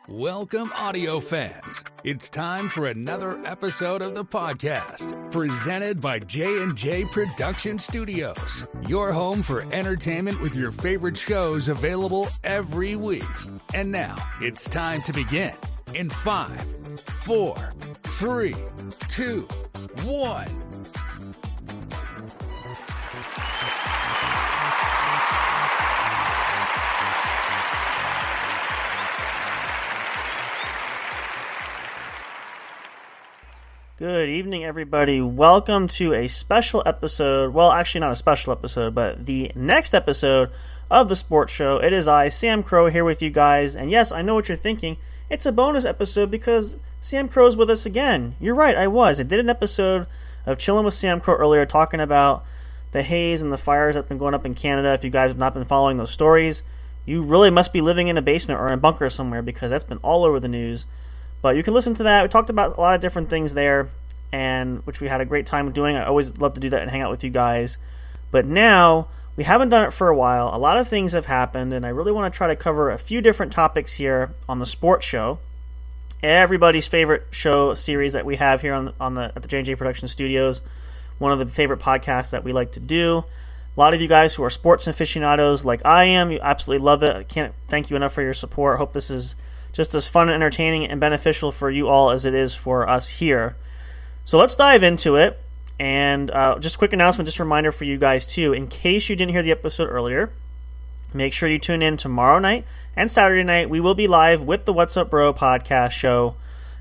Welcome, audio fans. It's time for another episode of the podcast, presented by J&J Production Studios, your home for entertainment with your favorite shows available every week. And now, it's time to begin in 5, 4, 3, 2, 1. Good evening, everybody. Welcome to a special episode. Well, actually not a special episode, but the next episode of the Sports Show. It is I, Sam Crow, here with you guys. And yes, I know what you're thinking. It's a bonus episode because Sam Crow's with us again. You're right, I was. I did an episode of Chilling with Sam Crow earlier talking about the haze and the fires that have been going up in Canada. If you guys have not been following those stories, you really must be living in a basement or in a bunker somewhere because that's been all over the news. But you can listen to that. We talked about a lot of different things there, and which we had a great time doing. I always love to do that and hang out with you guys. But now, we haven't done it for a while. A lot of things have happened, and I really want to try to cover a few different topics here on the Sports Show. Everybody's favorite show series that we have here at the J&J Production Studios. One of the favorite podcasts that we like to do. A lot of you guys who are sports aficionados like I am, you absolutely love it. I can't thank you enough for your support. I hope this is just as fun and entertaining and beneficial for you all as it is for us here. So let's dive into it. And just a quick announcement, just a reminder for you guys too. In case you didn't hear the episode earlier, make sure you tune in tomorrow night and Saturday night. We will be live with the What's Up Bro podcast show.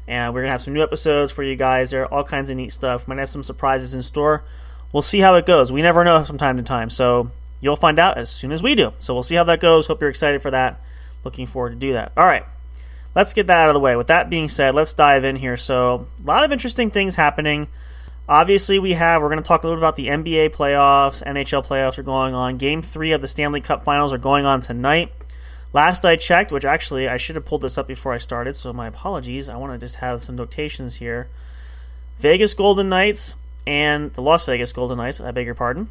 And we're going to have some new episodes for you guys. There are all kinds of neat stuff. Might have some surprises in store. We'll see how it goes. We never know from time to time. So you'll find out as soon as we do. So we'll see how that goes. Hope you're excited for that. Looking forward to do that. All right. Let's get that out of the way. With that being said, let's dive in here. So, a lot of interesting things happening. Obviously, we're going to talk a little bit about the NBA playoffs, NHL playoffs are going on. Game 3 of the Stanley Cup Finals are going on tonight. Last I checked, which actually I should have pulled this up before I started, so my apologies. I want to just have some notations here. Vegas Golden Knights and the Las Vegas Golden Knights, I beg your pardon,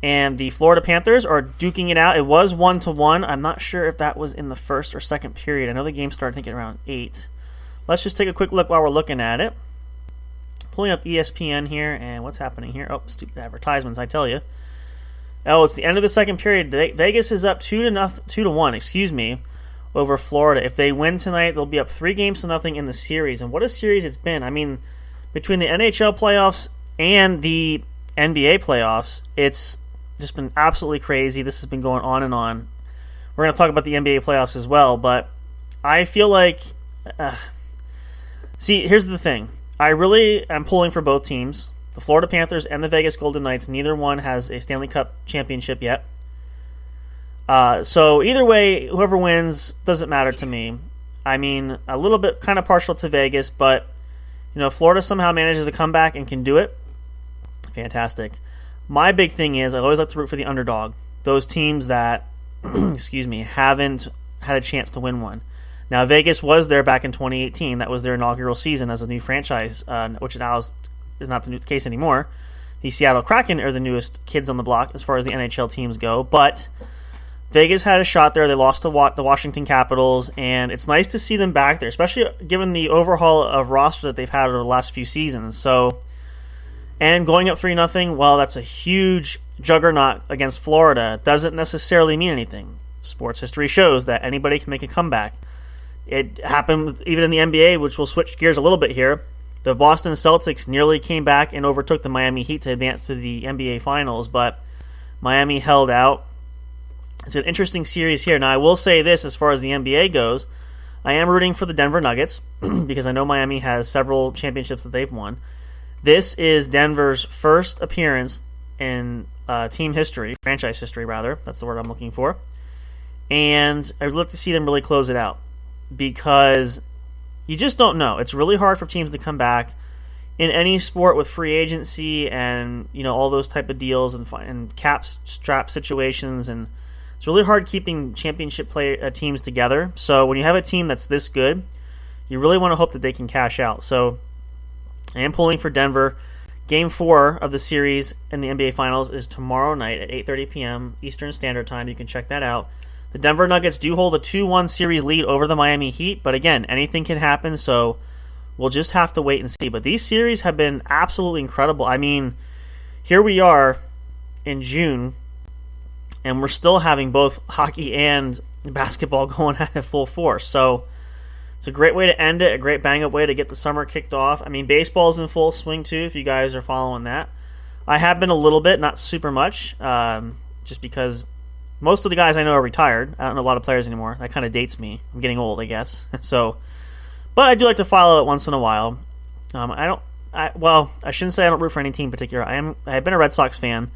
and the Florida Panthers are duking it out. It was 1-1. I'm not sure if that was in the first or second period. I know the game started, I think, around 8. Let's just take a quick look while we're looking at it. Pulling up ESPN here, and what's happening here? Oh, stupid advertisements, I tell you. Oh, it's the end of the second period. Vegas is up 2-1, over Florida. If they win tonight, they'll be up 3-0 in the series. And what a series it's been. I mean, between the NHL playoffs and the NBA playoffs, it's just been absolutely crazy. This has been going on and on. We're going to talk about the NBA playoffs as well, but I feel like... see, here's the thing. I really am pulling for both teams. The Florida Panthers and the Vegas Golden Knights, neither one has a Stanley Cup championship yet. So either way, whoever wins doesn't matter to me. I mean, a little bit kind of partial to Vegas, but Florida somehow manages to come back and can do it. Fantastic. My big thing is I always like to root for the underdog. Those teams that, haven't had a chance to win one. Now, Vegas was there back in 2018. That was their inaugural season as a new franchise, which now is not the case anymore. The Seattle Kraken are the newest kids on the block as far as the NHL teams go. But Vegas had a shot there. They lost to the Washington Capitals, and it's nice to see them back there, especially given the overhaul of roster that they've had over the last few seasons. And going up 3-0, well, that's a huge juggernaut against Florida. Doesn't necessarily mean anything. Sports history shows that anybody can make a comeback. It happened even in the NBA, which will switch gears a little bit here. The Boston Celtics nearly came back and overtook the Miami Heat to advance to the NBA Finals, but Miami held out. It's an interesting series here. Now, I will say this as far as the NBA goes. I am rooting for the Denver Nuggets because I know Miami has several championships that they've won. This is Denver's first appearance in team history, franchise history rather. That's the word I'm looking for. And I'd look to see them really close it out because you just don't know. It's really hard for teams to come back in any sport with free agency and all those type of deals and cap strap situations, and it's really hard keeping championship teams together. So when you have a team that's this good, you really want to hope that they can cash out. So I am pulling for Denver. Game 4 of the series in the NBA Finals is tomorrow night at 8:30 p.m. Eastern Standard Time. You can check that out. The Denver Nuggets do hold a 2-1 series lead over the Miami Heat, but again, anything can happen, so we'll just have to wait and see. But these series have been absolutely incredible. I mean, here we are in June, and we're still having both hockey and basketball going at full force. So it's a great way to end it, a great bang-up way to get the summer kicked off. I mean, baseball's in full swing too, if you guys are following that. I have been a little bit, not super much, just because most of the guys I know are retired. I don't know a lot of players anymore. That kind of dates me. I'm getting old, I guess. But I do like to follow it once in a while. I shouldn't say I don't root for any team in particular. I've been a Red Sox fan.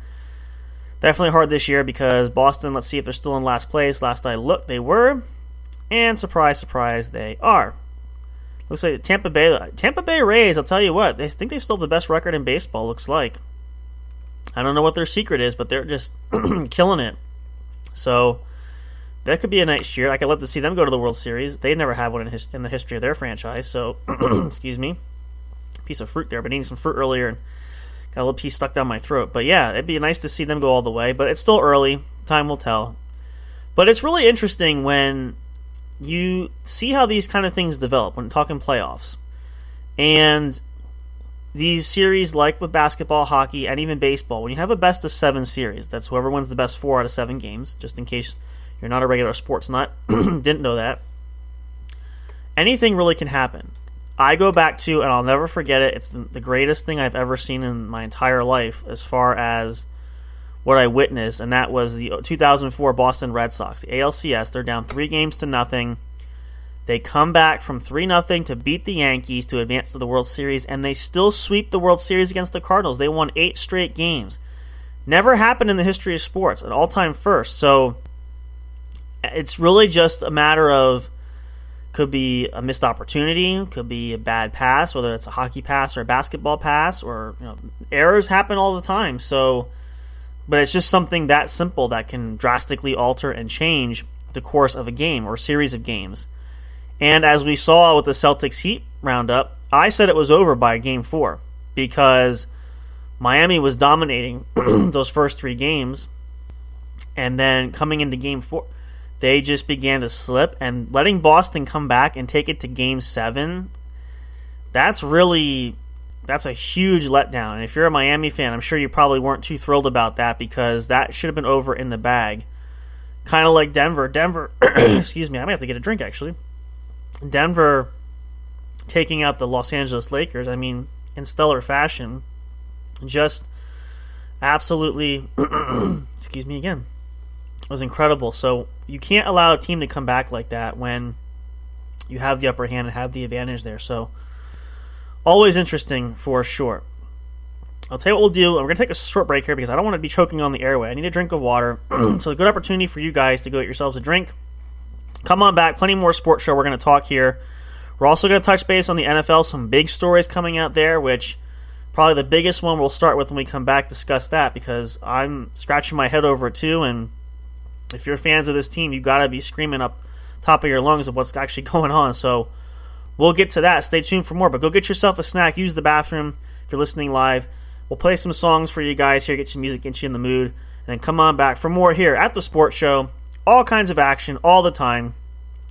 Definitely hard this year because Boston, let's see if they're still in last place. Last I looked, they were. And surprise, surprise, they are. Looks like Tampa Bay Rays, I'll tell you what, they think they still have the best record in baseball, looks like. I don't know what their secret is, but they're just killing it. So that could be a nice year. I could love to see them go to the World Series. They never had one in the history of their franchise. So, excuse me, piece of fruit there, but eating some fruit earlier and got a little piece stuck down my throat. But yeah, it'd be nice to see them go all the way. But it's still early. Time will tell. But it's really interesting when you see how these kind of things develop when talking playoffs. And these series, like with basketball, hockey, and even baseball, when you have a best-of-7 series, that's whoever wins the best 4 out of 7 games, just in case you're not a regular sports nut, didn't know that. Anything really can happen. I go back to, and I'll never forget it, it's the greatest thing I've ever seen in my entire life as far as what I witnessed, and that was the 2004 Boston Red Sox, the ALCS. They're down 3-0. They come back from 3-0 to beat the Yankees to advance to the World Series, and they still sweep the World Series against the Cardinals. They won 8 straight games. Never happened in the history of sports, an all-time first. So it's really just a matter of, could be a missed opportunity, could be a bad pass, whether it's a hockey pass or a basketball pass, or errors happen all the time. So, but it's just something that simple that can drastically alter and change the course of a game or series of games. And as we saw with the Celtics Heat roundup, I said it was over by Game 4 because Miami was dominating those first 3 games, and then coming into Game 4, they just began to slip, and letting Boston come back and take it to Game 7, that's a huge letdown. And if you're a Miami fan, I'm sure you probably weren't too thrilled about that because that should have been over in the bag. Kind of like Denver. Excuse me, I might have to get a drink actually. Denver taking out the Los Angeles Lakers, I mean, in stellar fashion. Just absolutely, excuse me again, it was incredible. So you can't allow a team to come back like that when you have the upper hand and have the advantage there. So always interesting for sure. I'll tell you what we'll do. We're going to take a short break here because I don't want to be choking on the airway. I need a drink of water. So a good opportunity for you guys to go get yourselves a drink. Come on back. Plenty more sports show we're going to talk here. We're also going to touch base on the NFL. Some big stories coming out there, which probably the biggest one we'll start with when we come back, discuss that, because I'm scratching my head over it too. And if you're fans of this team, you got to be screaming up top of your lungs of what's actually going on. So we'll get to that. Stay tuned for more. But go get yourself a snack. Use the bathroom if you're listening live. We'll play some songs for you guys here, get some music, get you in the mood. And then come on back for more here at the Sports Show. All kinds of action, all the time.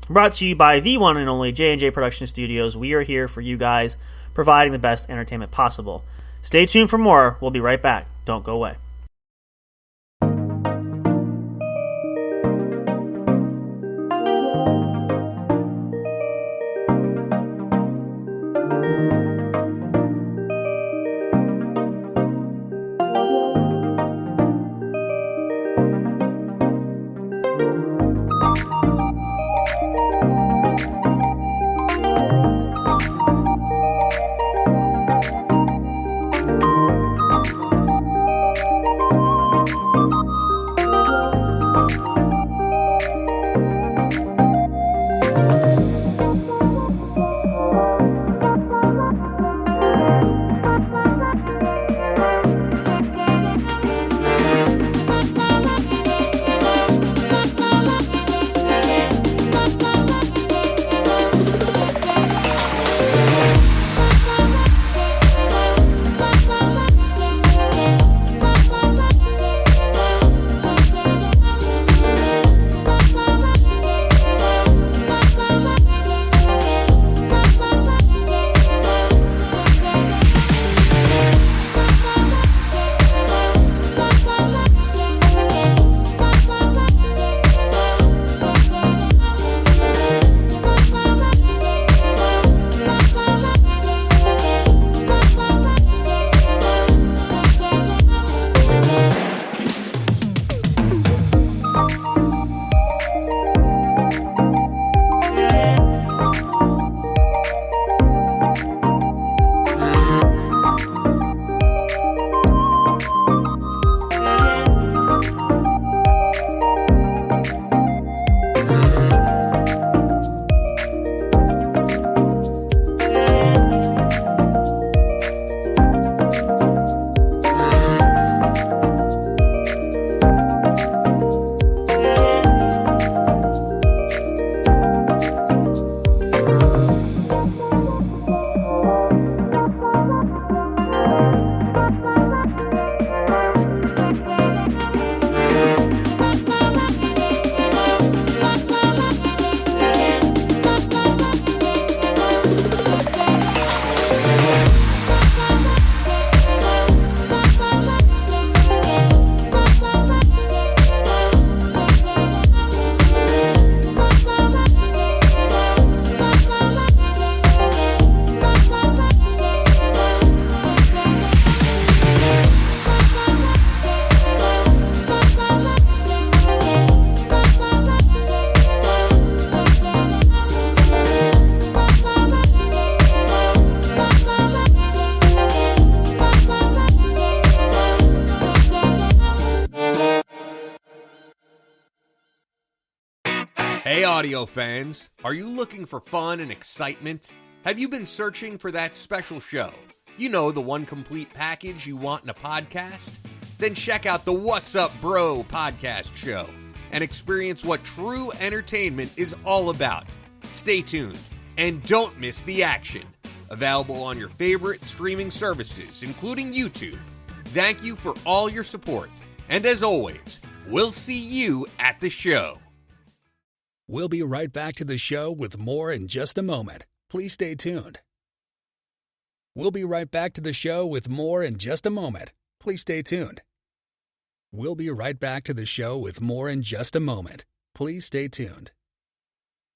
Brought to you by the one and only J&J Production Studios. We are here for you guys, providing the best entertainment possible. Stay tuned for more. We'll be right back. Don't go away. Hey audio fans, are you looking for fun and excitement? Have you been searching for that special show? You know, the one complete package you want in a podcast? Then check out the What's Up Bro podcast show and experience what true entertainment is all about. Stay tuned and don't miss the action. Available on your favorite streaming services, including YouTube. Thank you for all your support. And as always, we'll see you at the show. We'll be right back to the show with more in just a moment. Please stay tuned. We'll be right back to the show with more in just a moment. Please stay tuned. We'll be right back to the show with more in just a moment. Please stay tuned.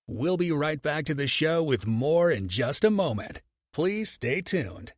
We'll be right back to the show with more in just a moment. Please stay tuned.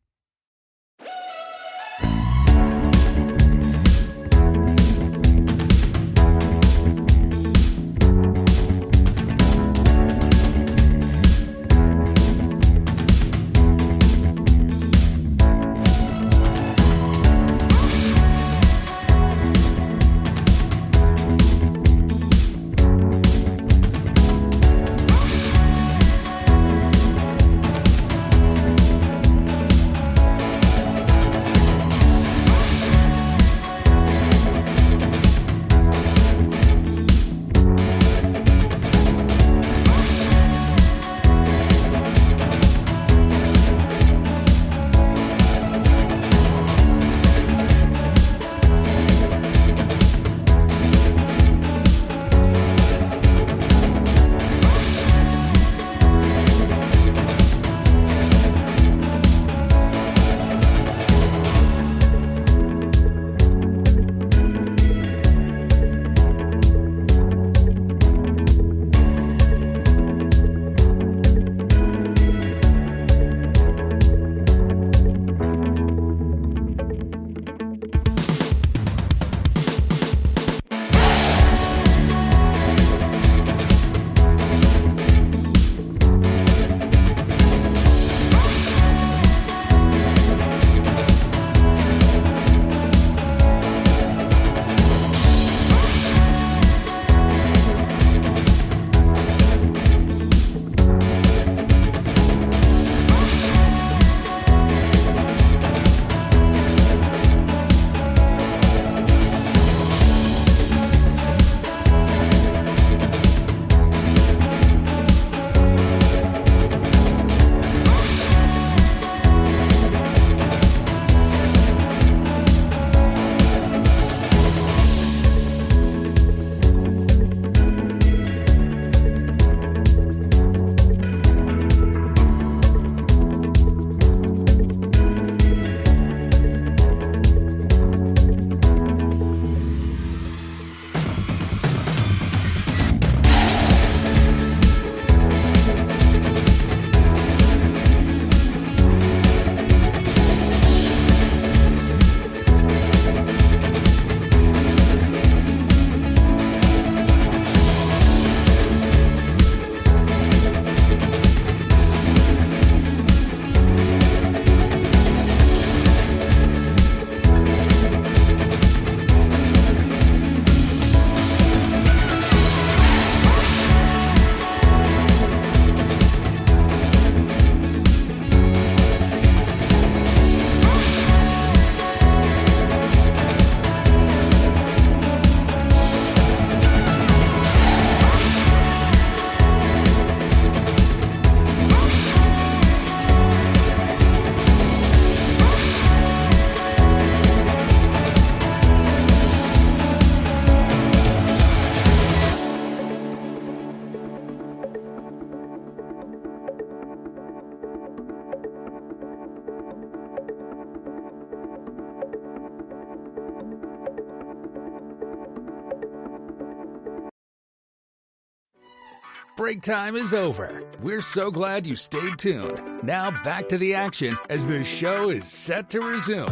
Break time is over. We're so glad you stayed tuned. Now back to the action as the show is set to resume.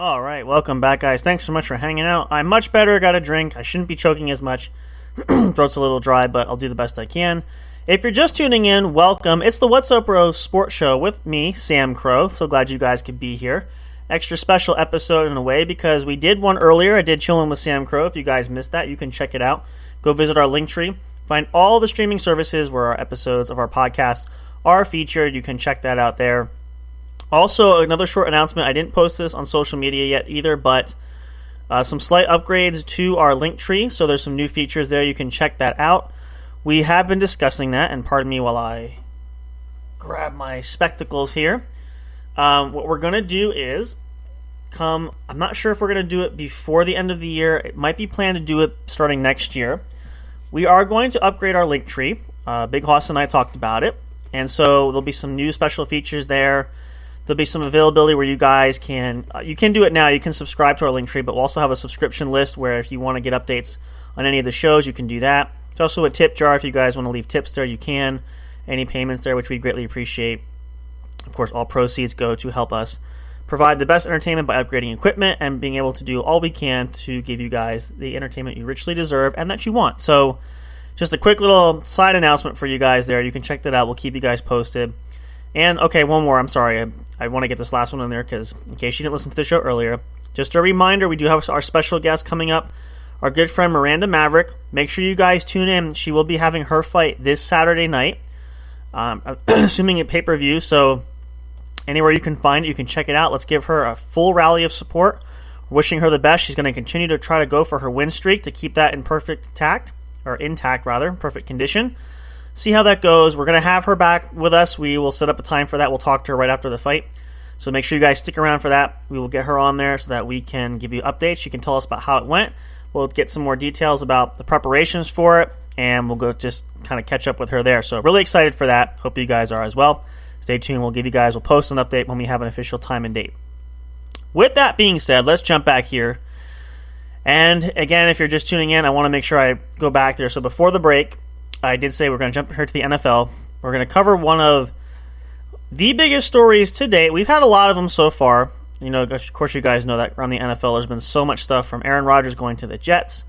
All right, welcome back, guys. Thanks so much for hanging out. I'm much better. Got a drink. I shouldn't be choking as much. Throat's a little dry, but I'll do the best I can. If you're just tuning in, welcome. It's the What's Up Bro Sports Show with me, Sam Crow. So glad you guys could be here. Extra special episode in a way because we did one earlier. I did Chillin' with Sam Crow. If you guys missed that, you can check it out. Go visit our Linktree. Find all the streaming services where our episodes of our podcast are featured. You can check that out there. Also, another short announcement. I didn't post this on social media yet either, but some slight upgrades to our Linktree. So there's some new features there. You can check that out. We have been discussing that, and pardon me while I grab my spectacles here. What we're going to do is I'm not sure if we're going to do it before the end of the year. It might be planned to do it starting next year. We are going to upgrade our Linktree. Big Hoss and I talked about it. And so there'll be some new special features there. There'll be some availability where you guys can you can do it now. You can subscribe to our Linktree, but we'll also have a subscription list where if you want to get updates on any of the shows, you can do that. There's also a tip jar. If you guys want to leave tips there, you can. Any payments there, which we greatly appreciate. Of course, all proceeds go to help us provide the best entertainment by upgrading equipment and being able to do all we can to give you guys the entertainment you richly deserve and that you want. So just a quick little side announcement for you guys there. You can check that out. We'll keep you guys posted. And, okay, one more. I'm sorry. I want to get this last one in there because in case you didn't listen to the show earlier, just a reminder, we do have our special guest coming up, our good friend Miranda Maverick. Make sure you guys tune in. She will be having her fight this Saturday night, assuming a pay-per-view. So anywhere you can find it, you can check it out. Let's give her a full rally of support. We're wishing her the best. She's going to continue to try to go for her win streak to keep that in perfect condition. See how that goes. We're going to have her back with us. We will set up a time for that. We'll talk to her right after the fight. So make sure you guys stick around for that. We will get her on there so that we can give you updates. She can tell us about how it went. We'll get some more details about the preparations for it, and we'll go just kind of catch up with her there. So really excited for that. Hope you guys are as well. Stay tuned. We'll post an update when we have an official time and date. With that being said, let's jump back here. And again, if you're just tuning in, I want to make sure I go back there. So before the break, I did say we're going to jump here to the NFL. We're going to cover one of the biggest stories to date. We've had a lot of them so far. You know, of course, you guys know that around the NFL, there's been so much stuff from Aaron Rodgers going to the Jets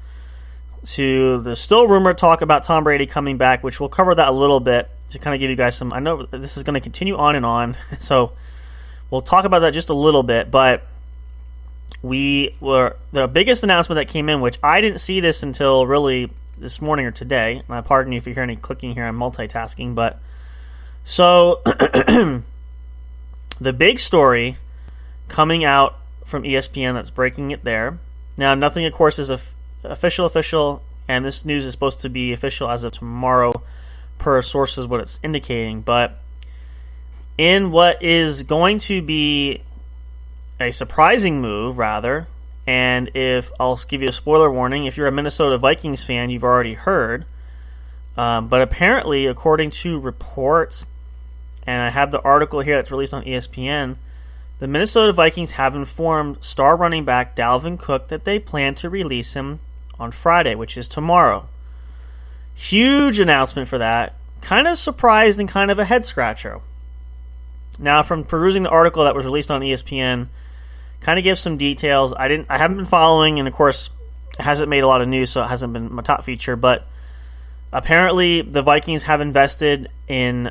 to the still rumored talk about Tom Brady coming back, which we'll cover that a little bit to kind of give you guys some. I know this is going to continue on, so we'll talk about that just a little bit. But the biggest announcement that came in, which I didn't see this until really this morning or today, and I pardon you if you hear any clicking here, I'm multitasking, but so the big story coming out from ESPN that's breaking it there. Now, nothing, of course, is official, and this news is supposed to be official as of tomorrow per sources, what it's indicating, but in what is going to be a surprising move, rather, and if I'll give you a spoiler warning, if you're a Minnesota Vikings fan, you've already heard. But apparently, according to reports, and I have the article here that's released on ESPN, the Minnesota Vikings have informed star running back Dalvin Cook that they plan to release him on Friday, which is tomorrow. Huge announcement for that. Kind of surprised and kind of a head scratcher. Now, from perusing the article that was released on ESPN, kind of gives some details. I haven't been following, and of course, it hasn't made a lot of news, so it hasn't been my top feature. But apparently, the Vikings have invested in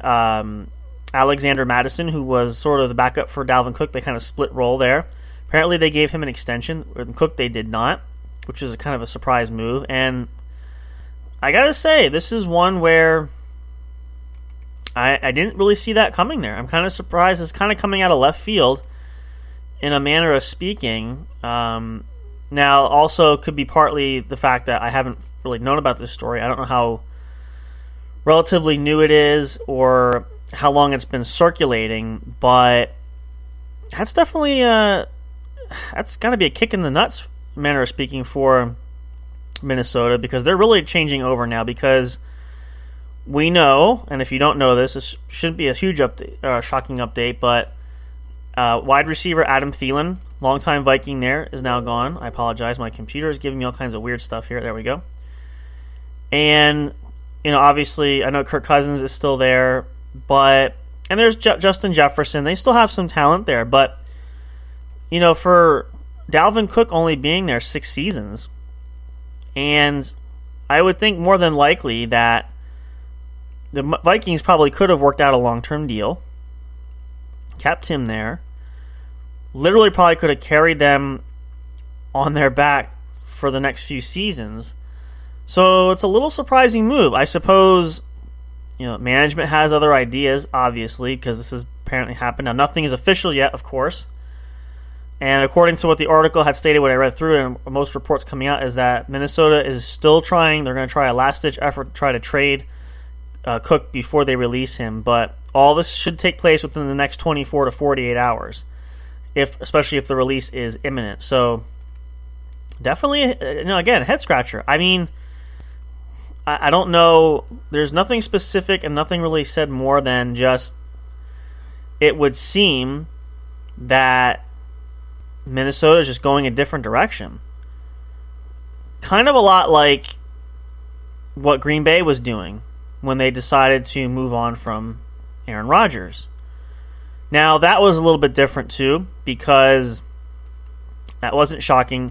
Alexander Madison, who was sort of the backup for Dalvin Cook. They kind of split role there. Apparently, they gave him an extension. With Cook, they did not, which is a kind of a surprise move. And I gotta say, this is one where I didn't really see that coming there. I'm kind of surprised. It's kind of coming out of left field, in a manner of speaking. Now, also could be partly the fact that I haven't really known about this story. I don't know how relatively new it is or how long it's been circulating, but that's definitely that's got to be a kick in the nuts, manner of speaking, for Minnesota, because they're really changing over now, because we know, and if you don't know this shouldn't be a huge update, shocking update, but wide receiver Adam Thielen, longtime Viking there, is now gone. I apologize. My computer is giving me all kinds of weird stuff here. There we go. And, you know, obviously, I know Kirk Cousins is still there, and there's Justin Jefferson. They still have some talent there, but, you know, for Dalvin Cook only being there 6 seasons, and I would think more than likely that the Vikings probably could have worked out a long-term deal, kept him there, literally probably could have carried them on their back for the next few seasons. So it's a little surprising move. I suppose, management has other ideas, obviously, because this has apparently happened. Now, nothing is official yet, of course. And according to what the article had stated, what I read through, and most reports coming out, is that Minnesota is still trying. They're going to try a last-ditch effort to try to trade Cook before they release him. But all this should take place within the next 24 to 48 hours, especially if the release is imminent. So definitely, again, head scratcher. I mean, I don't know. There's nothing specific and nothing really said more than just it would seem that Minnesota is just going a different direction. Kind of a lot like what Green Bay was doing when they decided to move on from Aaron Rodgers. Now, that was a little bit different too, because that wasn't shocking.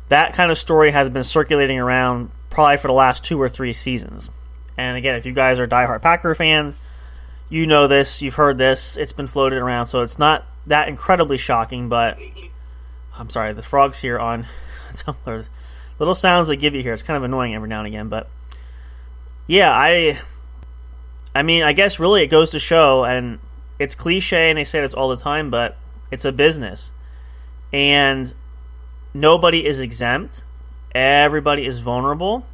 That kind of story has been circulating around probably for the last 2 or 3 seasons. And again, if you guys are diehard Packer fans, you know this, you've heard this, it's been floated around, so it's not that incredibly shocking, but I'm sorry, the frogs here on Tumblr. Little sounds they give you here, it's kind of annoying every now and again, but yeah, I mean, I guess really it goes to show, and it's cliche and they say this all the time, but it's a business. And nobody is exempt. Everybody is vulnerable.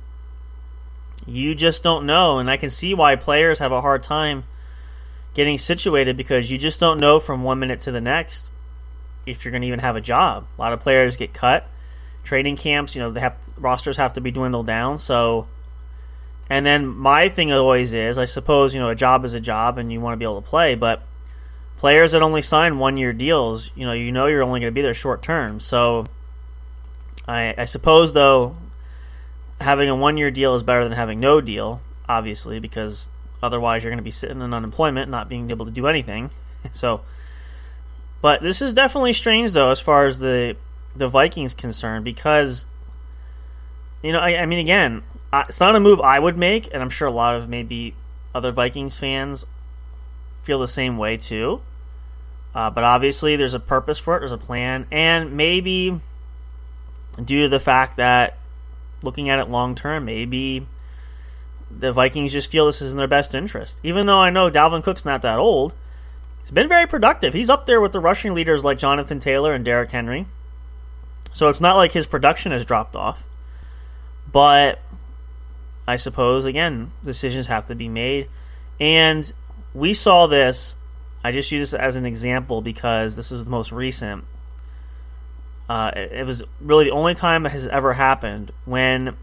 You just don't know, and I can see why players have a hard time getting situated, because you just don't know from one minute to the next if you're going to even have a job. A lot of players get cut. Training camps, rosters have to be dwindled down. So, and then my thing always is, I suppose, a job is a job and you want to be able to play, but players that only sign 1-year deals, you're only going to be there short term. So I suppose, though, having a 1-year deal is better than having no deal, obviously, because otherwise you're going to be sitting in unemployment, not being able to do anything. So, but this is definitely strange, though, as far as the Vikings concerned, because, I mean, again, it's not a move I would make, and I'm sure a lot of maybe other Vikings fans feel the same way too. But obviously there's a purpose for it, there's a plan, and maybe due to the fact that looking at it long term, maybe the Vikings just feel this is in their best interest. Even though I know Dalvin Cook's not that old, he's been very productive. He's up there with the rushing leaders like Jonathan Taylor and Derrick Henry. So it's not like his production has dropped off. But I suppose, again, decisions have to be made. And we saw this, I just use this as an example because this is the most recent. It was really the only time it has ever happened when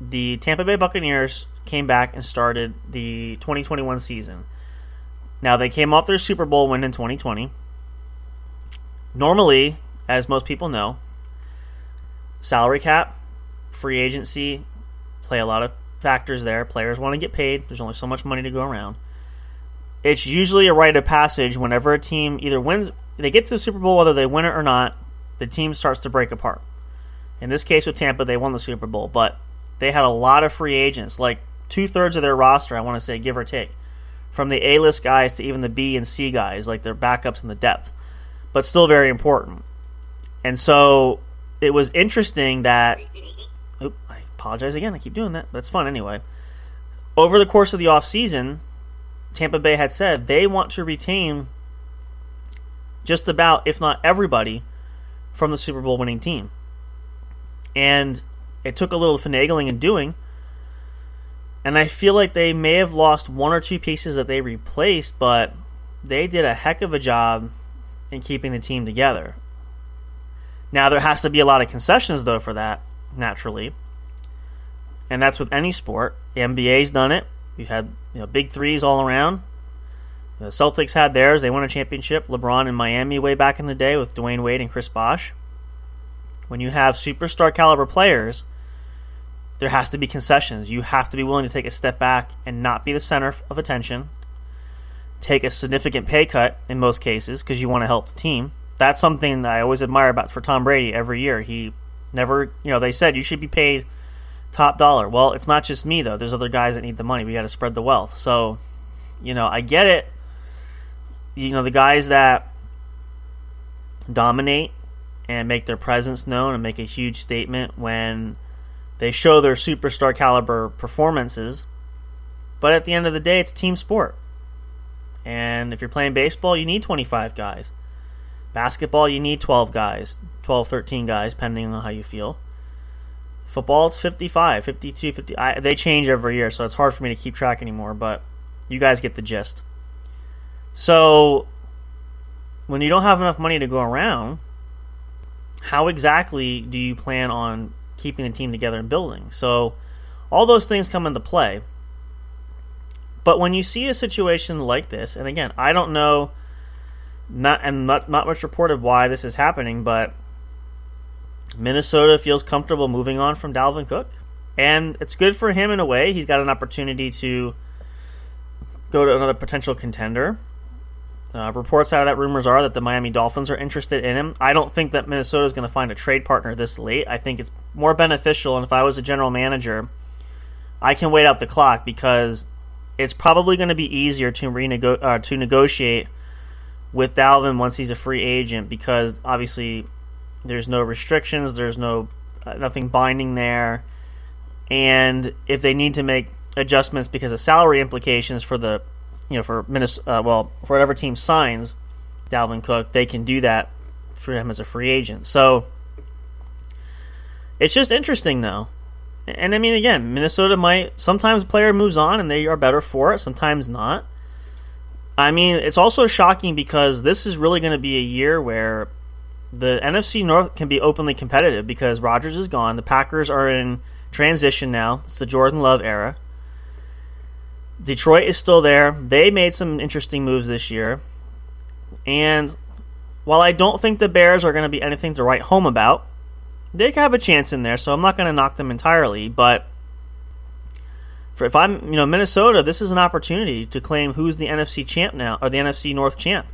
the Tampa Bay Buccaneers came back and started the 2021 season. Now, they came off their Super Bowl win in 2020. Normally, as most people know, salary cap, free agency, play a lot of factors there. Players want to get paid. There's only so much money to go around. It's usually a rite of passage whenever a team either wins, they get to the Super Bowl, whether they win it or not, the team starts to break apart. In this case with Tampa, they won the Super Bowl, but they had a lot of free agents, like 2/3 of their roster, I want to say, give or take, from the A-list guys to even the B and C guys, like their backups in the depth, but still very important. And so it was interesting that, I apologize again, I keep doing that, that's fun anyway. Over the course of the offseason, Tampa Bay had said they want to retain just about, if not everybody, from the Super Bowl winning team. And it took a little finagling and doing, and I feel like they may have lost 1 or 2 pieces that they replaced, but they did a heck of a job in keeping the team together. Now, there has to be a lot of concessions, though, for that, naturally. And that's with any sport. The NBA's done it. You've had big threes all around. The Celtics had theirs. They won a championship. LeBron in Miami way back in the day with Dwayne Wade and Chris Bosh. When you have superstar caliber players, there has to be concessions. You have to be willing to take a step back and not be the center of attention. Take a significant pay cut in most cases because you want to help the team. that's something I always admire about for Tom Brady every year. He never, they said you should be paid top dollar. Well, it's not just me, though. There's other guys that need the money. We got to spread the wealth. So, I get it. The guys that dominate and make their presence known and make a huge statement when they show their superstar caliber performances. But at the end of the day, it's a team sport. And if you're playing baseball, you need 25 guys. Basketball, you need 12 guys, 12, 13 guys, depending on how you feel. Football, it's 55, 52, 50. They change every year, so it's hard for me to keep track anymore, but you guys get the gist. So, when you don't have enough money to go around, how exactly do you plan on keeping the team together and building? So, all those things come into play. But when you see a situation like this, and again, I don't know, not much reported why this is happening, but Minnesota feels comfortable moving on from Dalvin Cook. And it's good for him in a way. He's got an opportunity to go to another potential contender. Reports out of that, rumors are that the Miami Dolphins are interested in him. I don't think that Minnesota is going to find a trade partner this late. I think it's more beneficial, and if I was a general manager, I can wait out the clock because it's probably going to be easier to negotiate with Dalvin once he's a free agent because obviously there's no restrictions, there's nothing binding there, and if they need to make adjustments because of salary implications for the for Minnesota, for whatever team signs Dalvin Cook, they can do that for him as a free agent. So it's just interesting though. And I mean, again, Minnesota might sometimes a player moves on and they are better for it, sometimes not. I mean, it's also shocking because this is really going to be a year where the NFC North can be openly competitive because Rodgers is gone. The Packers are in transition now. It's the Jordan Love era. Detroit is still there. They made some interesting moves this year. And while I don't think the Bears are going to be anything to write home about, they have a chance in there, so I'm not going to knock them entirely. But if I'm Minnesota, this is an opportunity to claim who's the NFC champ now, or the NFC North champ,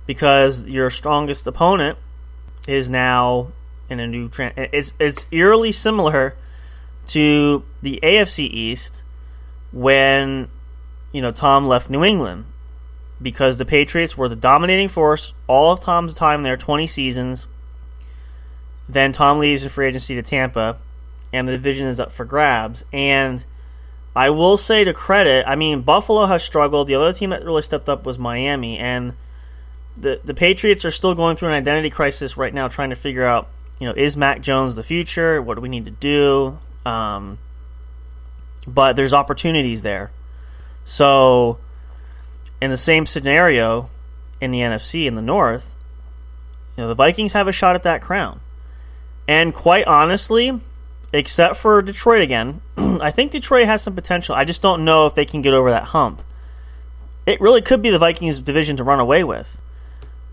because your strongest opponent is now in a new it's eerily similar to the AFC East when Tom left New England, because the Patriots were the dominating force all of Tom's time there, 20 seasons. Then Tom leaves in free agency to Tampa, and the division is up for grabs. And I will say to credit, I mean, Buffalo has struggled. The other team that really stepped up was Miami, and the Patriots are still going through an identity crisis right now, trying to figure out, is Mac Jones the future? What do we need to do? But there's opportunities there. So, in the same scenario in the NFC in the North, the Vikings have a shot at that crown. And quite honestly, except for Detroit again, I think Detroit has some potential. I just don't know if they can get over that hump. It really could be the Vikings division to run away with.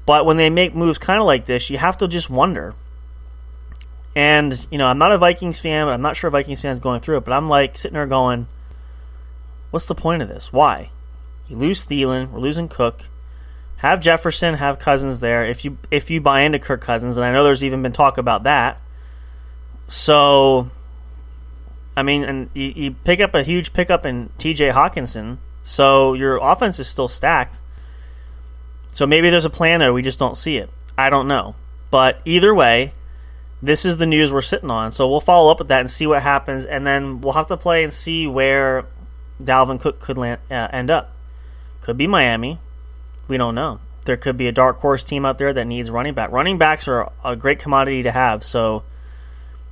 But when they make moves kind of like this, you have to just wonder. And, I'm not a Vikings fan, but I'm not sure Vikings fans going through it, but I'm like sitting there going, what's the point of this? Why? You lose Thielen, we're losing Cook. Have Jefferson, have Cousins there if you buy into Kirk Cousins, and I know there's even been talk about that. So, I mean, and you pick up a huge pickup in TJ Hawkinson, so your offense is still stacked. So maybe there's a plan there, we just don't see it. I don't know. But either way, this is the news we're sitting on, so we'll follow up with that and see what happens, and then we'll have to play and see where Dalvin Cook could end up. Could be Miami. We don't know. There could be a dark horse team out there that needs running back. Running backs are a great commodity to have, so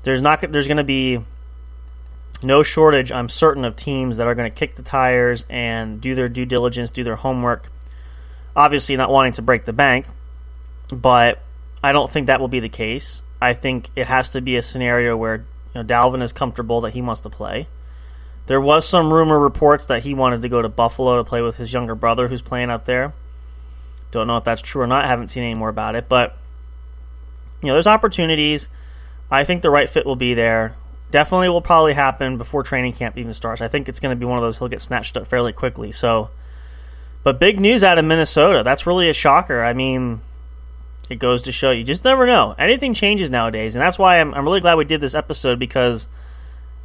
there's going to be no shortage, I'm certain, of teams that are going to kick the tires and do their due diligence, do their homework. Obviously not wanting to break the bank, but I don't think that will be the case. I think it has to be a scenario where Dalvin is comfortable that he wants to play. There was some rumor reports that he wanted to go to Buffalo to play with his younger brother who's playing out there. Don't know if that's true or not. I haven't seen any more about it. But, there's opportunities. I think the right fit will be there. Definitely will probably happen before training camp even starts. I think it's going to be one of those he'll get snatched up fairly quickly. So, but big news out of Minnesota. That's really a shocker. I mean, it goes to show you just never know. Anything changes nowadays, and that's why I'm really glad we did this episode, because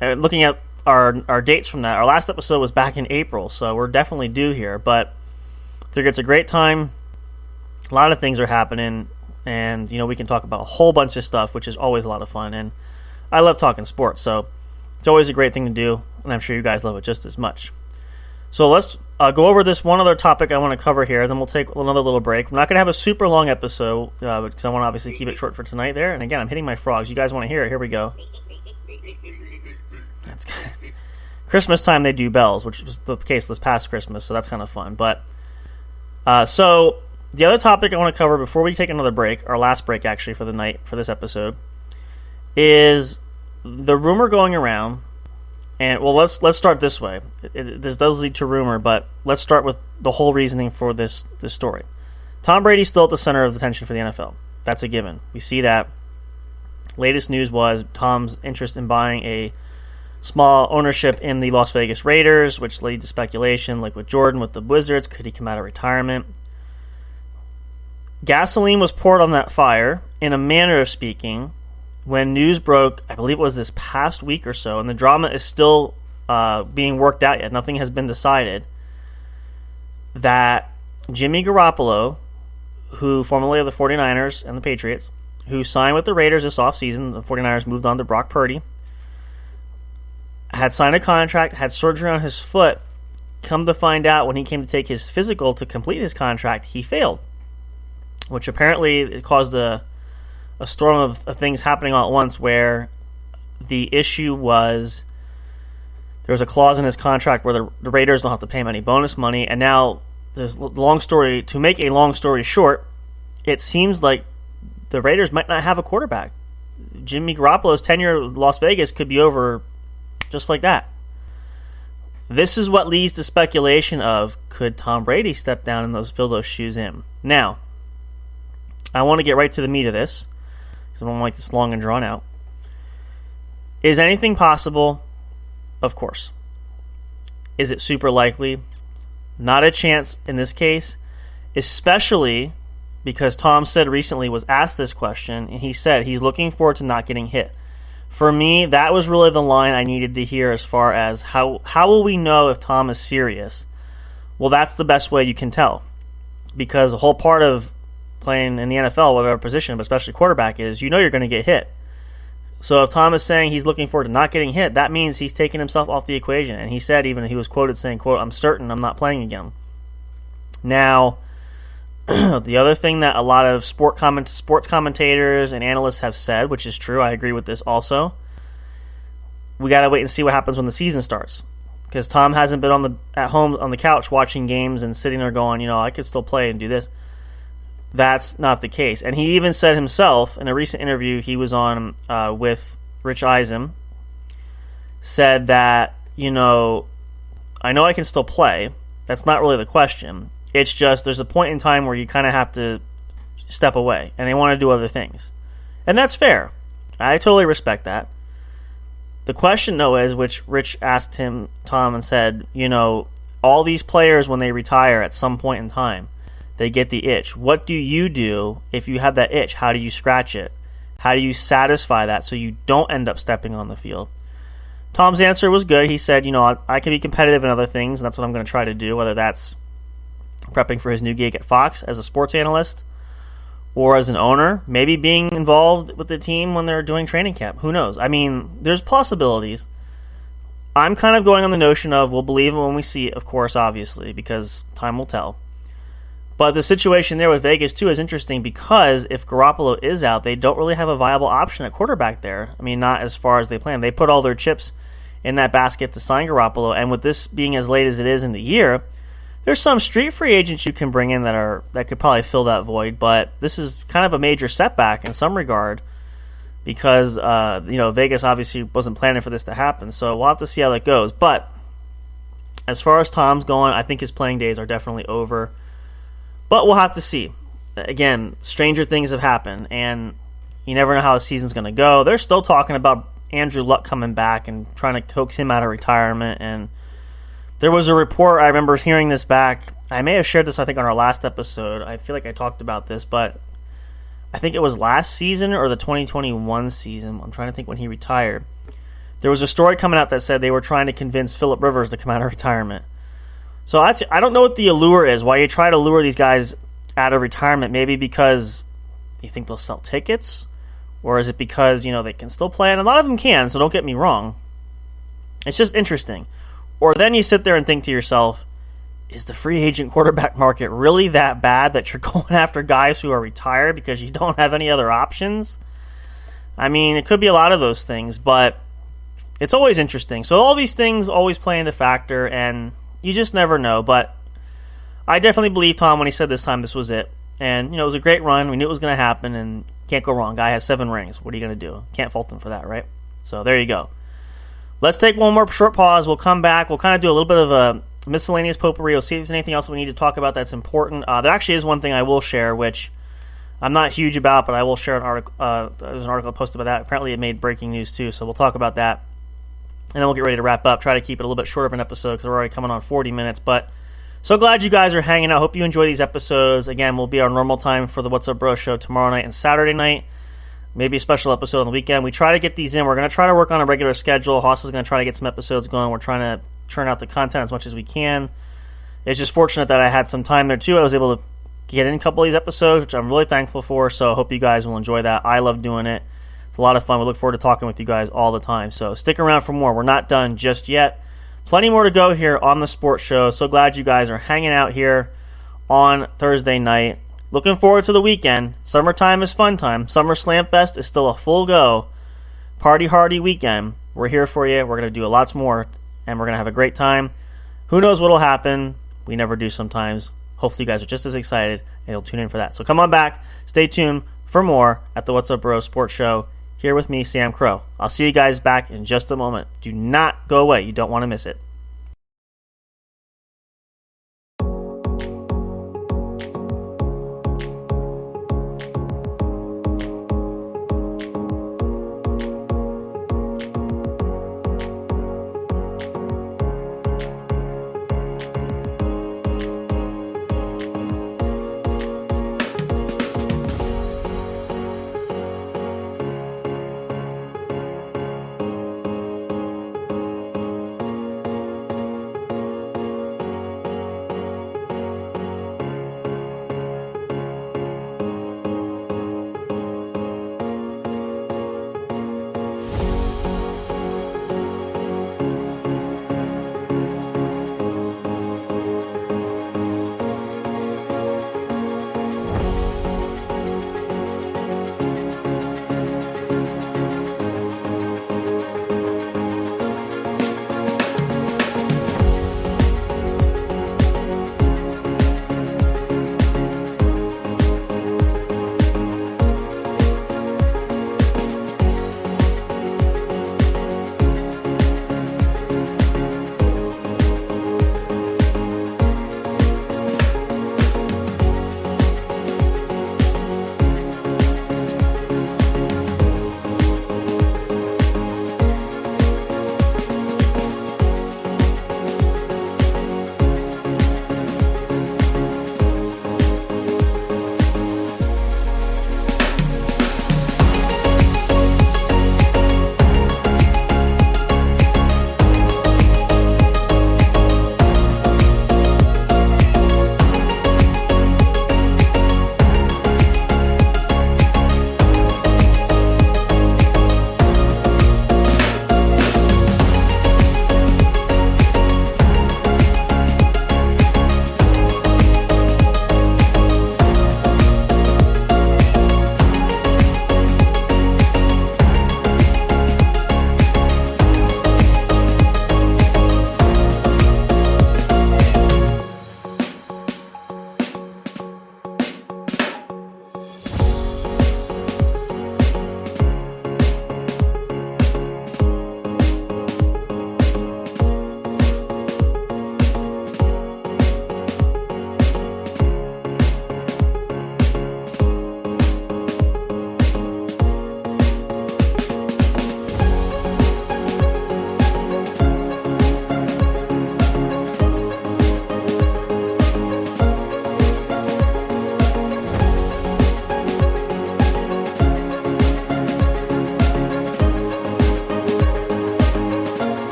looking at our dates from that, our last episode was back in April, so we're definitely due here. But I think it's a great time. A lot of things are happening, and we can talk about a whole bunch of stuff, which is always a lot of fun. And I love talking sports, so it's always a great thing to do, and I'm sure you guys love it just as much. So let's go over this one other topic I want to cover here, then we'll take another little break. I'm not going to have a super long episode because I want to obviously keep it short for tonight there. And again, I'm hitting my frogs. You guys want to hear it? Here we go. That's good. Christmas time they do bells, which was the case this past Christmas, so that's kind of fun. But so the other topic I want to cover before we take another break, our last break actually for the night for this episode, is the rumor going around. And well, let's start this way. This does lead to rumor, but let's start with the whole reasoning for this story. Tom Brady's still at the center of attention for the NFL. That's a given. We see that. Latest news was Tom's interest in buying a small ownership in the Las Vegas Raiders, which led to speculation, like with Jordan with the Wizards. Could he come out of retirement? Gasoline was poured on that fire, in a manner of speaking, when news broke, I believe it was this past week or so, and the drama is still being worked out yet. Nothing has been decided. That Jimmy Garoppolo, who formerly of the 49ers and the Patriots, who signed with the Raiders this offseason, the 49ers moved on to Brock Purdy, had signed a contract, had surgery on his foot. Come to find out, when he came to take his physical to complete his contract, he failed, which apparently it caused a storm of things happening all at once, where the issue was there was a clause in his contract where the Raiders don't have to pay him any bonus money, and now to make a long story short, it seems like the Raiders might not have a quarterback. Jimmy Garoppolo's tenure in Las Vegas could be over just like that. This is what leads to speculation of, could Tom Brady step down and fill those shoes in? Now, I want to get right to the meat of this, because I don't like this long and drawn out. Is anything possible? Of course. Is it super likely? Not a chance in this case, especially because Tom said recently, was asked this question, and he said he's looking forward to not getting hit. For me, that was really the line I needed to hear as far as how will we know if Tom is serious? Well, that's the best way you can tell, because the whole part of playing in the NFL, whatever position, but especially quarterback, is you're going to get hit. So if Tom is saying he's looking forward to not getting hit, that means he's taking himself off the equation. And he said, even he was quoted saying, quote, "I'm certain I'm not playing again." Now, the other thing that a lot of sports commentators and analysts have said, which is true, I agree with this also, we got to wait and see what happens when the season starts. Because Tom hasn't been at home on the couch watching games and sitting there going, I could still play and do this. That's not the case. And he even said himself in a recent interview he was on with Rich Eisen, said that, I know I can still play. That's not really the question. It's just there's a point in time where you kind of have to step away, and they want to do other things. And that's fair. I totally respect that. The question, though, is, which Rich asked him, Tom, and said, all these players, when they retire at some point in time, they get the itch. What do you do if you have that itch? How do you scratch it? How do you satisfy that so you don't end up stepping on the field? Tom's answer was good. He said, I can be competitive in other things, and that's what I'm going to try to do, whether that's prepping for his new gig at Fox as a sports analyst or as an owner, maybe being involved with the team when they're doing training camp. Who knows? I mean, there's possibilities. I'm kind of going on the notion of we'll believe it when we see it, of course, obviously, because time will tell. But the situation there with Vegas, too, is interesting because if Garoppolo is out, they don't really have a viable option at quarterback there. I mean, not as far as they plan. They put all their chips in that basket to sign Garoppolo, and with this being as late as it is in the year, there's some street free agents you can bring in that could probably fill that void, but this is kind of a major setback in some regard because Vegas obviously wasn't planning for this to happen, so we'll have to see how that goes. But as far as Tom's going, I think his playing days are definitely over. But we'll have to see. Again, stranger things have happened, and you never know how a season's going to go. They're still talking about Andrew Luck coming back and trying to coax him out of retirement. And there was a report, I remember hearing this back. I may have shared this, I think, on our last episode. I feel like I talked about this, but I think it was last season or the 2021 season. I'm trying to think when he retired. There was a story coming out that said they were trying to convince Phillip Rivers to come out of retirement. So I don't know what the allure is, why you try to lure these guys out of retirement. Maybe because you think they'll sell tickets? Or is it because, they can still play? And a lot of them can, so don't get me wrong. It's just interesting. Or then you sit there and think to yourself, is the free agent quarterback market really that bad that you're going after guys who are retired because you don't have any other options? I mean, it could be a lot of those things, but it's always interesting. So all these things always play into factor, and you just never know. But I definitely believe Tom when he said this time this was it. And, it was a great run. We knew it was going to happen, and can't go wrong. Guy has 7 rings. What are you going to do? Can't fault him for that, right? So there you go. Let's take one more short pause. We'll come back. We'll kind of do a little bit of a miscellaneous potpourri. We'll see if there's anything else we need to talk about that's important. There actually is one thing I will share, which I'm not huge about, but I will share an article. There's an article posted about that. Apparently it made breaking news too, so we'll talk about that. And then we'll get ready to wrap up. Try to keep it a little bit shorter of an episode because we're already coming on 40 minutes. But so glad you guys are hanging out. Hope you enjoy these episodes. Again, we'll be our normal time for the What's Up Bro show tomorrow night and Saturday night. Maybe a special episode on the weekend. We try to get these in. We're going to try to work on a regular schedule. Hoss is going to try to get some episodes going. We're trying to churn out the content as much as we can. It's just fortunate that I had some time there too. I was able to get in a couple of these episodes, which I'm really thankful for. So I hope you guys will enjoy that. I love doing it. It's a lot of fun. We look forward to talking with you guys all the time. So stick around for more. We're not done just yet. Plenty more to go here on the sports show. So glad you guys are hanging out here on Thursday night. Looking forward to the weekend. Summertime is fun time. Summer Slam Fest is still a full go. Party hardy weekend. We're here for you. We're going to do lots more, and we're going to have a great time. Who knows what will happen? We never do sometimes. Hopefully you guys are just as excited, and you'll tune in for that. So come on back. Stay tuned for more at the What's Up Bro Sports Show here with me, Sam Crow. I'll see you guys back in just a moment. Do not go away. You don't want to miss it.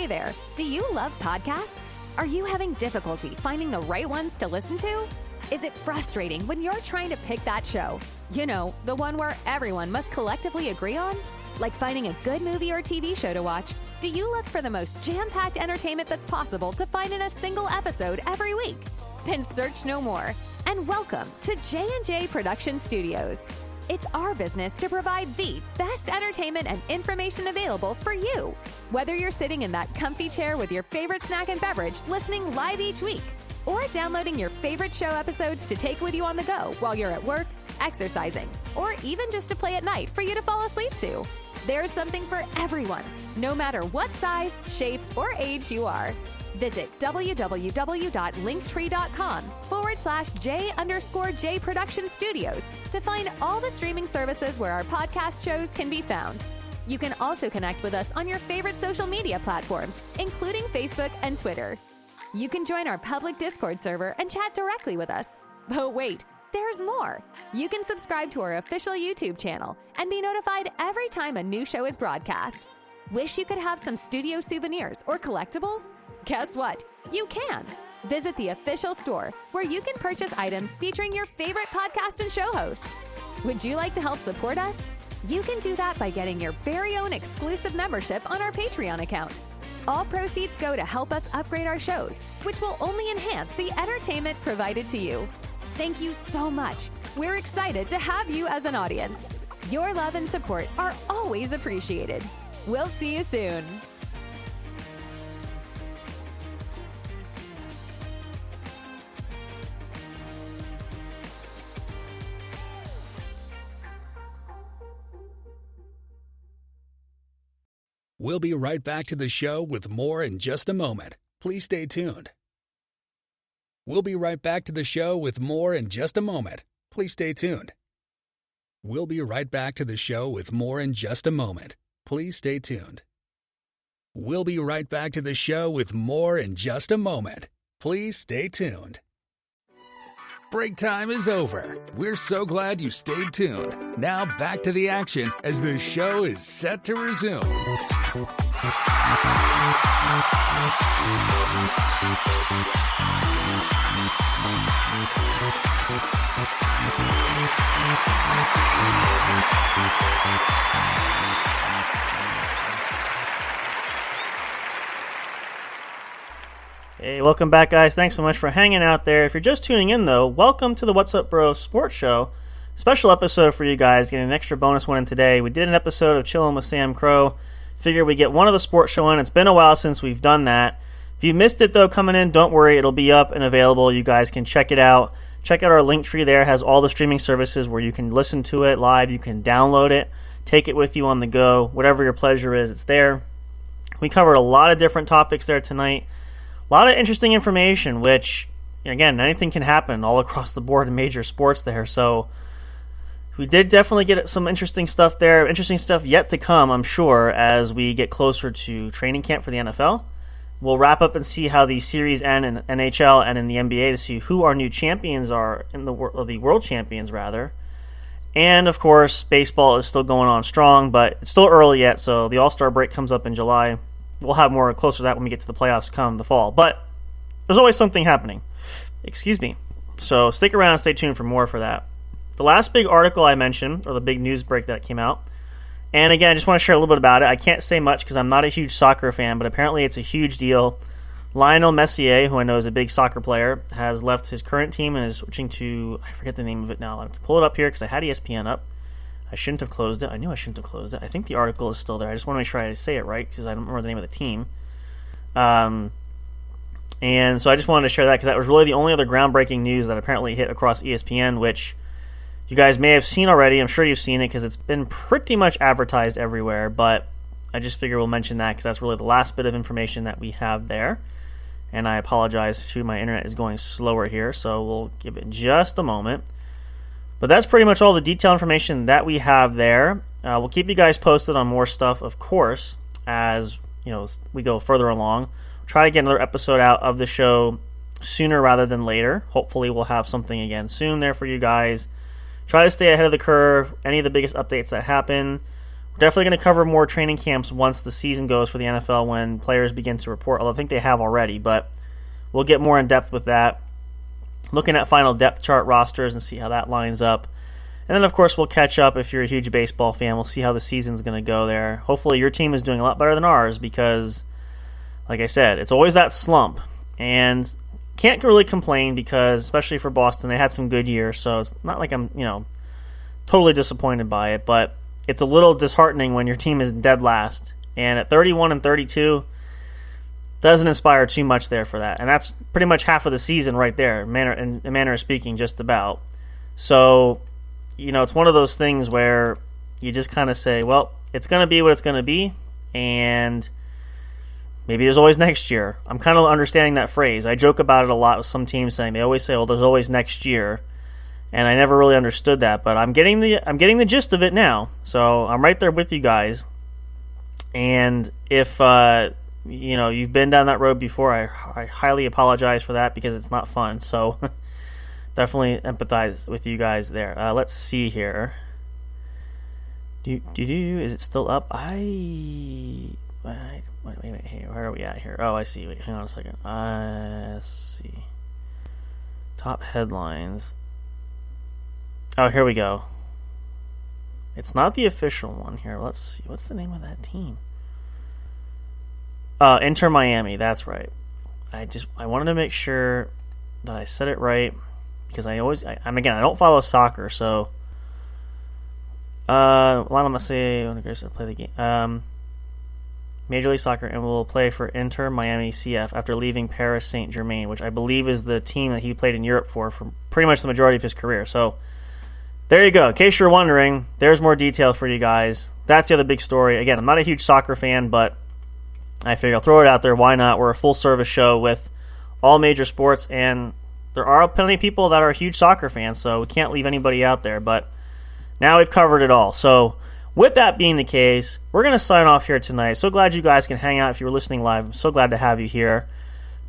Hey there, do you love podcasts? Are you having difficulty finding the right ones to listen to? Is it frustrating when you're trying to pick that show? You know, the one where everyone must collectively agree on? Like finding a good movie or TV show to watch, do you look for the most jam-packed entertainment that's possible to find in a single episode every week? Then search no more, and welcome to J&J Production Studios. It's our business to provide the best entertainment and information available for you. Whether you're sitting in that comfy chair with your favorite snack and beverage listening live each week, or downloading your favorite show episodes to take with you on the go while you're at work, exercising, or even just to play at night for you to fall asleep to. There's something for everyone, no matter what size, shape, or age you are. Visit www.linktree.com/J_J Production Studios to find all the streaming services where our podcast shows can be found. You can also connect with us on your favorite social media platforms, including Facebook and Twitter. You can join our public Discord server and chat directly with us. But wait, there's more. You can subscribe to our official YouTube channel and be notified every time a new show is broadcast. Wish you could have some studio souvenirs or collectibles? Guess what? You can. Visit the official store where you can purchase items featuring your favorite podcast and show hosts. Would you like to help support us? You can do that by getting your very own exclusive membership on our Patreon account. All proceeds go to help us upgrade our shows, which will only enhance the entertainment provided to you. Thank you so much. We're excited to have you as an audience. Your love and support are always appreciated. We'll see you soon. We'll be right back to the show with more in just a moment. Please stay tuned. We'll be right back to the show with more in just a moment. Please stay tuned. We'll be right back to the show with more in just a moment. Please stay tuned. We'll be right back to the show with more in just a moment. Please stay tuned. Break time is over. We're so glad you stayed tuned. Now back to the action as the show is set to resume. Hey, welcome back, guys. Thanks so much for hanging out there. If you're just tuning in, though, welcome to the What's Up Bro Sports Show. Special episode for you guys, getting an extra bonus one in today. We did an episode of Chillin' with Sam Crow. Figure we get one of the sports show in. It's been a while since we've done that. If you missed it, though, coming in, don't worry. It'll be up and available. You guys can check it out. Check out our link tree there. It has all the streaming services where you can listen to it live. You can download it, take it with you on the go. Whatever your pleasure is, it's there. We covered a lot of different topics there tonight. A lot of interesting information, which, again, anything can happen all across the board in major sports there. So we did definitely get some interesting stuff there. Interesting stuff yet to come, I'm sure, as we get closer to training camp for the NFL. We'll wrap up and see how the series end in NHL and in the NBA to see who our new champions are, in the world champions, rather. And, of course, baseball is still going on strong, but it's still early yet, so the All-Star break comes up in July. We'll have more closer to that when we get to the playoffs come the fall. But there's always something happening. Excuse me. So stick around and stay tuned for more for that. The last big article I mentioned, or the big news break that came out, and again, I just want to share a little bit about it. I can't say much because I'm not a huge soccer fan, but apparently it's a huge deal. Lionel Messi, who I know is a big soccer player, has left his current team and is switching to, I forget the name of it now. I can pull it up here because I had ESPN up. I shouldn't have closed it. I knew I shouldn't have closed it. I think the article is still there. I just want to make sure I say it right because I don't remember the name of the team. And so I just wanted to share that because that was really the only other groundbreaking news that apparently hit across ESPN, which you guys may have seen already. I'm sure you've seen it because it's been pretty much advertised everywhere, but I just figure we'll mention that because that's really the last bit of information that we have there. And I apologize too, my internet is going slower here, so we'll give it just a moment. But that's pretty much all the detailed information that we have there. We'll keep you guys posted on more stuff, of course, as we go further along. Try to get another episode out of the show sooner rather than later. Hopefully we'll have something again soon there for you guys. Try to stay ahead of the curve. Any of the biggest updates that happen, definitely going to cover more training camps once the season goes for the NFL when players begin to report, although I think they have already, but we'll get more in depth with that. Looking at final depth chart rosters and see how that lines up. And then, of course, we'll catch up if you're a huge baseball fan. We'll see how the season's going to go there. Hopefully your team is doing a lot better than ours because, like I said, it's always that slump. And can't really complain because, especially for Boston, they had some good years. So it's not like I'm, totally disappointed by it. But it's a little disheartening when your team is dead last. And at 31-32, doesn't inspire too much there for that. And that's pretty much half of the season right there, in a manner of speaking, just about. So, it's one of those things where you just kind of say, well, it's going to be what it's going to be, and maybe there's always next year. I'm kind of understanding that phrase. I joke about it a lot with some teams saying, they always say, well, there's always next year, and I never really understood that, but I'm getting the gist of it now. So I'm right there with you guys, and if you've been down that road before, I highly apologize for that because it's not fun. So definitely empathize with you guys there. Let's see here. Is it still up? Wait, here. Where are we at here? Oh, I see. Wait, hang on a second. Let's see. Top headlines. Oh, here we go. It's not the official one here. Let's see. What's the name of that team? Inter Miami. That's right. I wanted to make sure that I said it right. Because I don't follow soccer, so Lionel Messi agrees to play the game. Major League Soccer, and will play for Inter Miami CF after leaving Paris Saint-Germain, which I believe is the team that he played in Europe for pretty much the majority of his career. So there you go. In case you're wondering, there's more detail for you guys. That's the other big story. Again, I'm not a huge soccer fan, but I figure I'll throw it out there. Why not? We're a full-service show with all major sports, and there are plenty of people that are huge soccer fans, so we can't leave anybody out there. But now we've covered it all. So with that being the case, we're going to sign off here tonight. So glad you guys can hang out if you were listening live. I'm so glad to have you here.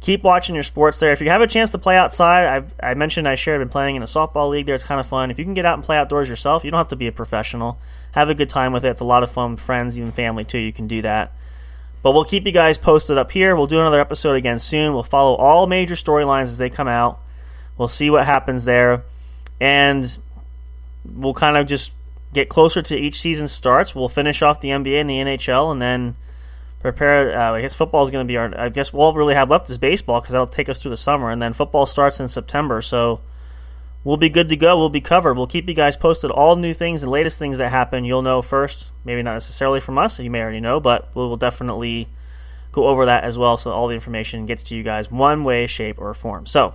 Keep watching your sports there. If you have a chance to play outside, I mentioned I've been playing in a softball league there. It's kind of fun. If you can get out and play outdoors yourself, you don't have to be a professional. Have a good time with it. It's a lot of fun with friends, even family too. You can do that. But we'll keep you guys posted up here. We'll do another episode again soon. We'll follow all major storylines as they come out. We'll see what happens there, and we'll kind of just get closer to each season starts. We'll finish off the NBA and the NHL, and then prepare. I guess football is going to be I guess all we'll really have left is baseball because that'll take us through the summer, and then football starts in September. So we'll be good to go. We'll be covered. We'll keep you guys posted. All new things and latest things that happen, you'll know first. Maybe not necessarily from us. You may already know, but we will definitely go over that as well, so all the information gets to you guys one way, shape, or form. So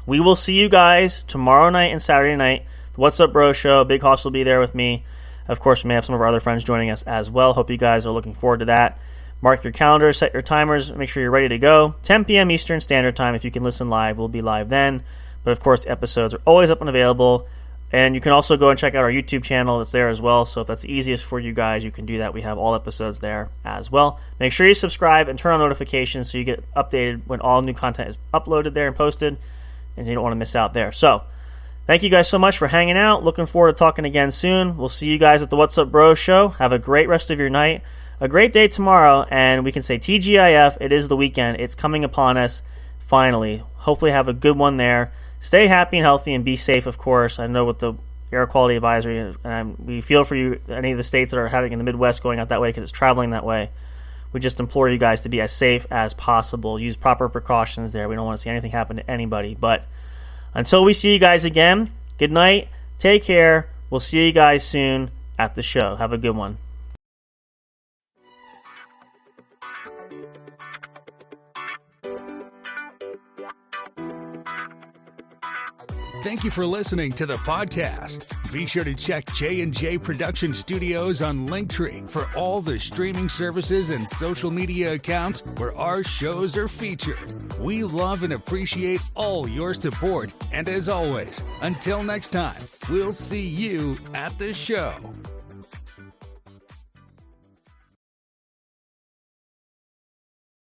we will see you guys tomorrow night and Saturday night. The What's Up Bro Show. Big Hoss will be there with me. Of course, we may have some of our other friends joining us as well. Hope you guys are looking forward to that. Mark your calendars, set your timers, make sure you're ready to go. 10 p.m. Eastern Standard Time. If you can listen live, we'll be live then. But of course, episodes are always up and available. And you can also go and check out our YouTube channel. It's there as well. So if that's the easiest for you guys, you can do that. We have all episodes there as well. Make sure you subscribe and turn on notifications so you get updated when all new content is uploaded there and posted. And you don't want to miss out there. So thank you guys so much for hanging out. Looking forward to talking again soon. We'll see you guys at the What's Up Bros Show. Have a great rest of your night. A great day tomorrow. And we can say TGIF. It is the weekend. It's coming upon us finally. Hopefully have a good one there. Stay happy and healthy and be safe, of course. I know with the air quality advisory, we feel for you, any of the states that are having in the Midwest going out that way because it's traveling that way. We just implore you guys to be as safe as possible. Use proper precautions there. We don't want to see anything happen to anybody. But until we see you guys again, good night. Take care. We'll see you guys soon at the show. Have a good one. Thank you for listening to the podcast. Be sure to check J&J Production Studios on Linktree for all the streaming services and social media accounts where our shows are featured. We love and appreciate all your support. And as always, until next time, we'll see you at the show.